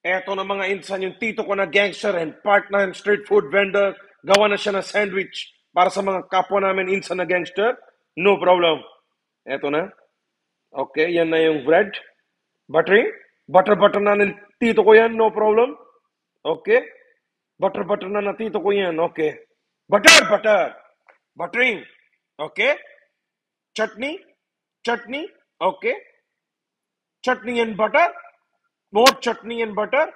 Eto na mga insan, yung tito ko na gangster and partner and street food vendor, gawa na siya ng sandwich para sa mga kapwa namin insan na gangster. No problem. Eto na. Okay, yan na yung bread. Buttering. Butter na ng tito ko yan, no problem. Okay. Butter na ng tito ko yan, okay. Butter. Buttering. Okay. Chutney. Okay. Chutney and butter. More chutney and butter.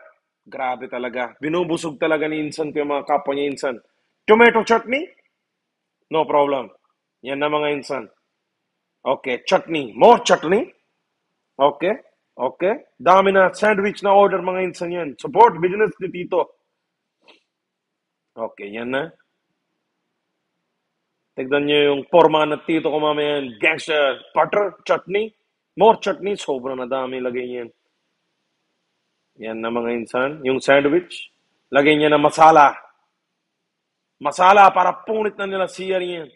Grabe talaga. Binubusog talaga ni Insan ko yung mga kapwa niya Insan. Tomato chutney? No problem. Yan na mga Insan. Okay, chutney. More chutney? Okay. Okay. Dami na sandwich na order mga Insan yan. Support business ni Tito. Okay, yan na. Tignan niyo yung forma ng Tito ko mamaya yan. Gangster. Butter, chutney. More chutney. Sobrang na dami lagay niyan. Yan na mga Insan. Yung sandwich. Lagay niya na masala. Masala para punit na nila siya yan.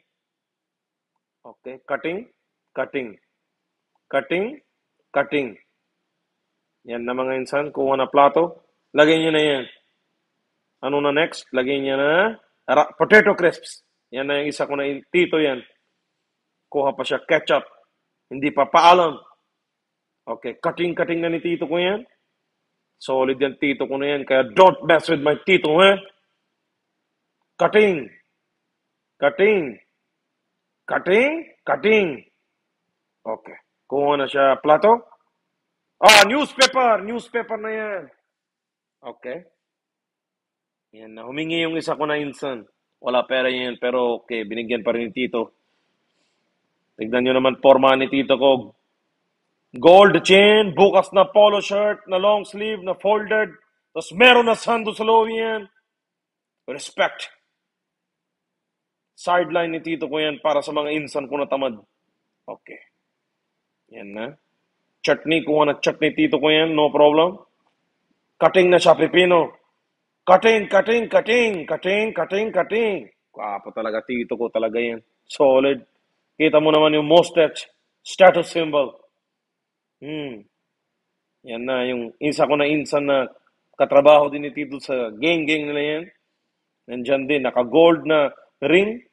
Okay, cutting. Yan na mga insan, kuha na plato. Lagay niyo na yan. Ano na next? Lagay niya na potato crisps. Yan na yung isa ko na tito yan. Kuha pa siya ketchup. Hindi pa paalam. Okay, cutting na ni tito ko yan. Solid yan tito ko na yan. Kaya don't mess with my tito, eh? Cutting. Okay. Kuha na siya plato. Newspaper na yan. Okay. Yan na. Humingi yung isa ko na insan. Wala pera yan, pero okay, binigyan pa rin ni Tito. Tignan nyo naman forma ni Tito ko. Gold chain, bukas na polo shirt, na long sleeve, na folded. Tapos meron na sando sa loob yan. Respect. Sideline ni Tito ko yan para sa mga insan ko na tamad. Okay. Yan na. Chutney, kuha na chutney Tito ko yan, no problem. Cutting na siya, pipino. Cutting. Kwapo talaga, Tito ko talaga yan. Solid. Kita mo naman yung mustache. Status symbol. Yan na, yung isa ko na insan na katrabaho din ni Tito sa gang nila yan. Nandyan din, naka-gold na ring.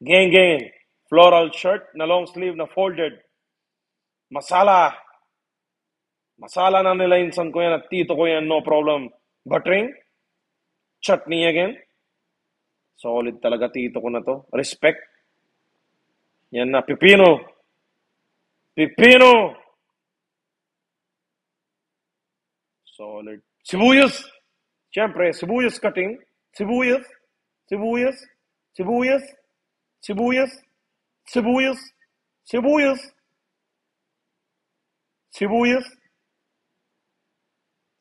Gang. Floral shirt na long sleeve na folded. Masala na nila insan ko yan at Tito ko yan, no problem. Buttering. Chutney again. Solid talaga Tito ko na to. Respect. Yan na, pipino. Solid. Sibuyas. Siyempre, sibuyas cutting. Sibuyas.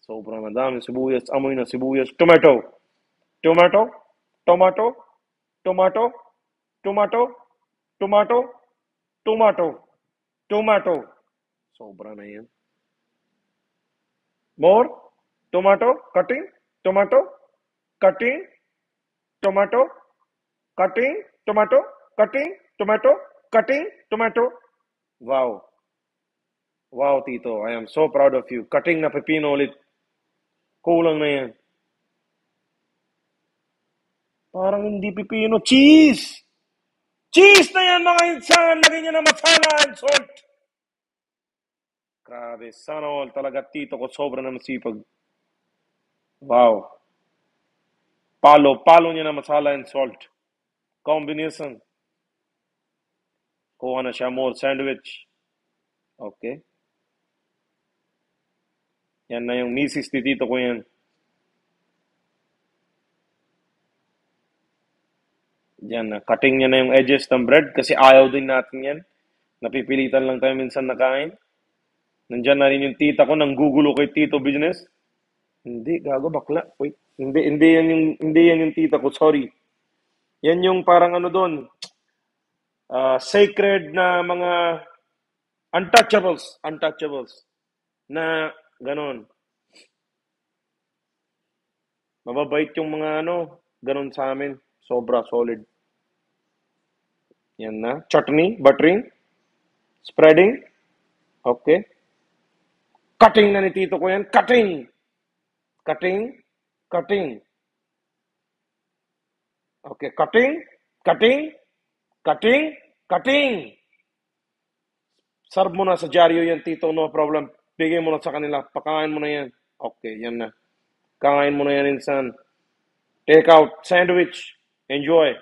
Sobrang madami sibuyas. Amoy na sibuyas. Tomato. Sobra na yan. More. Tomato. Cutting. Wow, Tito. I am so proud of you. Cutting na pepino ulit. Kulang na yan. Parang hindi pipino. Cheese na yan mga insan. Lagyan niya na masala and salt. Grabe. Sana all talaga Tito ko. Sobra na masipag. Wow. Palo niya na masala and salt. Combination. Kuha na siya more sandwich. Okay. Yan na yung misis ni Tito ko yan. Yan na. Cutting niya na yung edges ng bread kasi ayaw din natin yan. Napipilitan lang tayo minsan nakain. Nandyan na rin yung tita ko nang gugulo kay Tito Business. Hindi, gago, bakla. Wait, hindi yan yung tita ko, sorry. Yan yung parang ano doon, sacred na mga untouchables. Na ganon. Mababait yung mga ganon sa amin. Sobra solid. Yan na. Chutney, buttering, spreading. Okay. Cutting na ni Tito ko yan. Cutting. Cutting, cutting. Okay, cutting, cutting, cutting, cutting. Serve mo na sa dyaryo yan, Tito, no problem. Bigay mo na sa kanila, pakain mo na yan. Okay, yan na. Kain mo na yan, insan. Take out, sandwich. Enjoy.